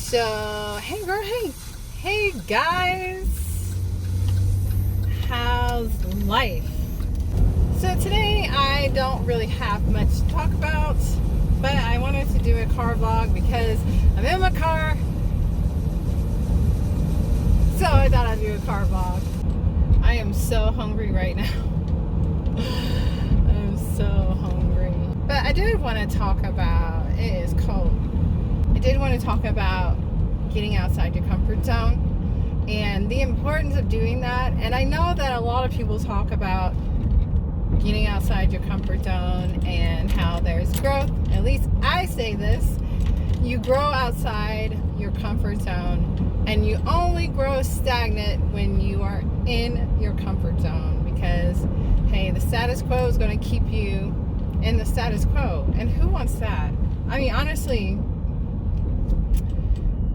So, hey girl, hey guys, how's life? So today I don't really have much to talk about, but I wanted to do a car vlog because I'm in my car. So I thought I'd do a car vlog. I am so hungry right now. I'm so hungry. But I did want to talk about, it is cold. I did want to talk about getting outside your comfort zone and the importance of doing that. And I know that a lot of people talk about getting outside your comfort zone and how there's growth. At least I say this. You grow outside your comfort zone, and you only grow stagnant when you are in your comfort zone, because hey, the status quo is going to keep you in the status quo, and who wants that? I mean, honestly,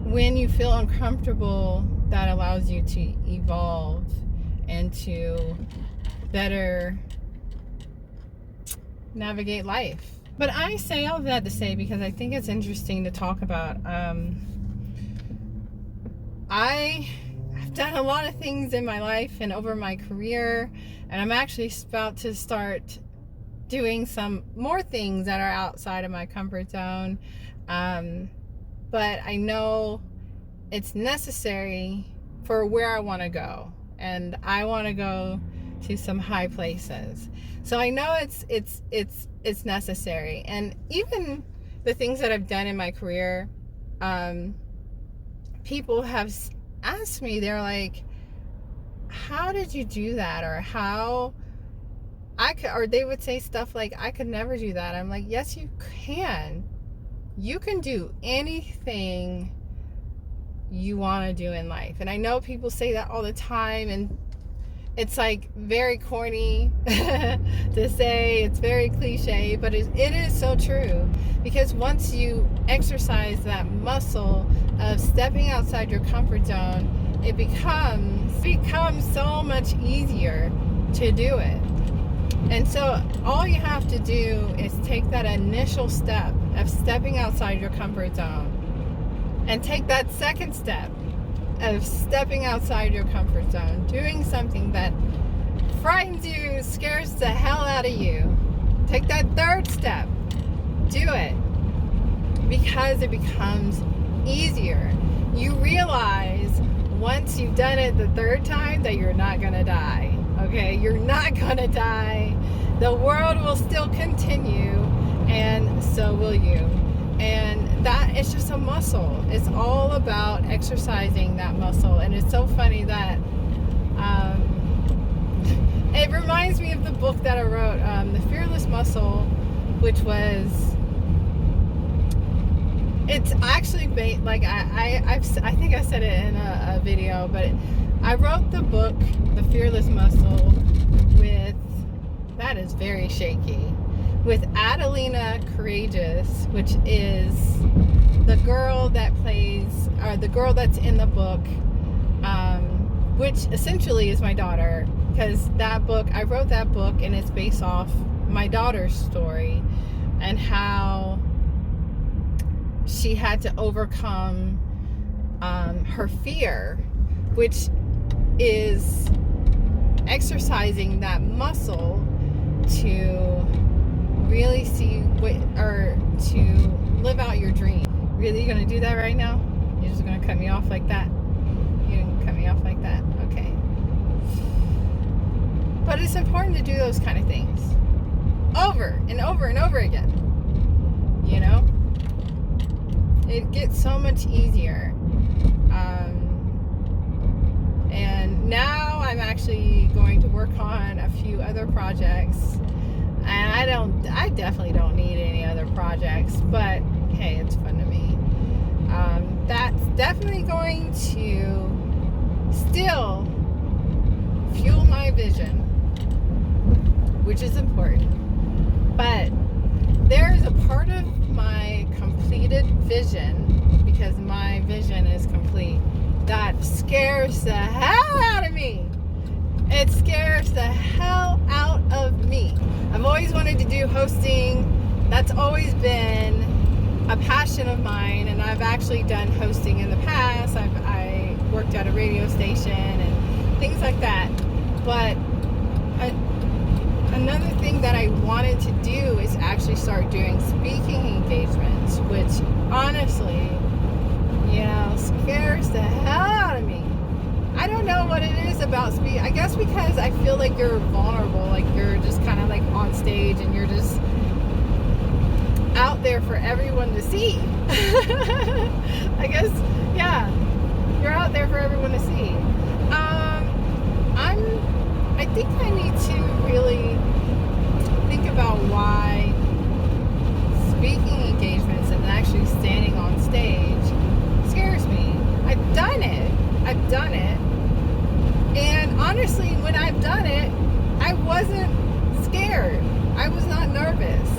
when you feel uncomfortable, that allows you to evolve and to better navigate life. But I say all of that to say, because I think it's interesting to talk about. I've done a lot of things in my life and over my career, and I'm actually about to start doing some more things that are outside of my comfort zone. But I know it's necessary for where I want to go, and I want to go to some high places. So I know it's necessary. And even the things that I've done in my career, people have asked me, they're like, how did you do that? Or how I could, or they would say stuff like, I could never do that. I'm like, yes, you can. You can do anything you want to do in life. And I know people say that all the time, and it's like very corny to say, it's very cliche, but it is so true. Because once you exercise that muscle of stepping outside your comfort zone, it becomes so much easier to do it. And so all you have to do is take that initial step of stepping outside your comfort zone, and take that second step of stepping outside your comfort zone, doing something that frightens you, scares the hell out of you. Take that third step, do it, because it becomes easier. You realize once you've done it the third time that you're not gonna die. Okay, you're not gonna die. The world will still continue, and so will you. And that is just a muscle. It's all about exercising that muscle. And it's so funny that it reminds me of the book that I wrote, The Fearless Muscle, which was, it's actually like I think I said it in a video, but I wrote the book The Fearless Muscle with, that is very shaky, with Adelina Courageous, which is the girl that plays, or the girl that's in the book, which essentially is my daughter. Because that book, I wrote that book, and it's based off my daughter's story and how she had to overcome her fear, which is exercising that muscle to really see or to live out your dream. Really, you're gonna do that right now? You're just gonna cut me off like that? You're gonna cut me off like that? Okay. But it's important to do those kind of things over and over and over again. You know? It gets so much easier. And now I'm actually going to work on a few other projects. And I definitely don't need any other projects, but hey, it's fun to me. That's definitely going to still fuel my vision, which is important. But there's a part of my completed vision, because my vision is complete, that scares the hell out of me. It scares the hell out of me. I've always wanted to do hosting. That's always been a passion of mine, and I've actually done hosting in the past. I worked at a radio station and things like that. But another thing that I wanted to do is actually start doing speaking engagements, which honestly, scares the hell out of me. I don't know what it is about speaking. I guess because I feel like you're vulnerable, like you're just kind of like on stage and you're just out there for everyone to see. I guess, yeah, you're out there for everyone to see. I think I need to really think about why speaking engagements and actually standing on stage scares me. I've done it, and honestly, when I've done it, I wasn't scared. I was not nervous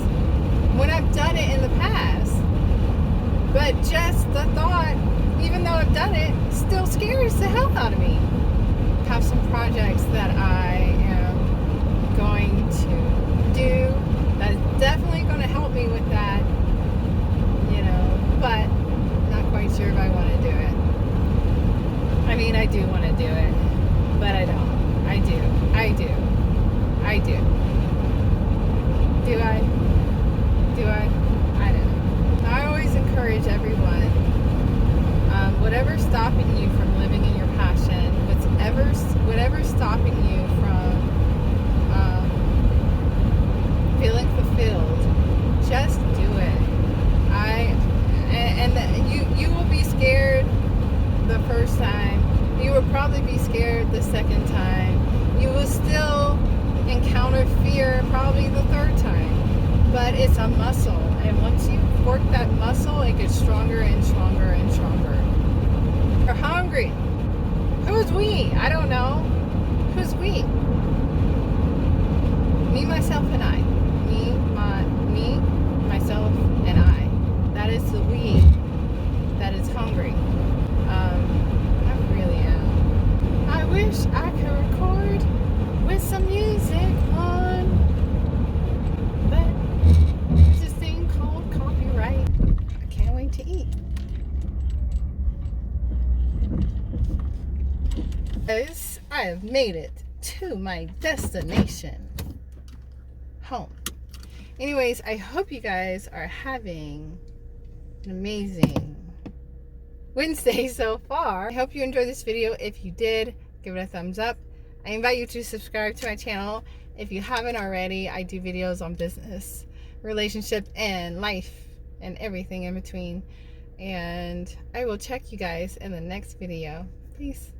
when I've done it in the past. But just the thought, even though I've done it, still scares the hell out of me. I have some projects that I am going to do that is definitely going to help me with that, but not quite sure if I want to do it. I mean, I do want to do it, but I don't. I do. Do I? I don't know. I always encourage everyone, whatever's stopping you from living in your passion, whatever's stopping you from feeling fulfilled, just do it. You will be scared the first time. You will probably be scared the second time. You will still encounter fear probably the third time. But it's a muscle, and once you work that muscle, it gets stronger and stronger and stronger. You're hungry. Who's we? I don't know. Who's we? Me, myself, and I. Me, myself, and I. That is the we that is hungry. I really am. I wish I could record with some music on, but there's this thing called copyright. I can't wait to eat. Guys, I have made it to my destination, home. Anyways, I hope you guys are having an amazing Wednesday so far. I hope you enjoyed this video. If you did, give it a thumbs up. I invite you to subscribe to my channel if you haven't already. I do videos on business, relationship, and life, and everything in between. And I will check you guys in the next video. Peace.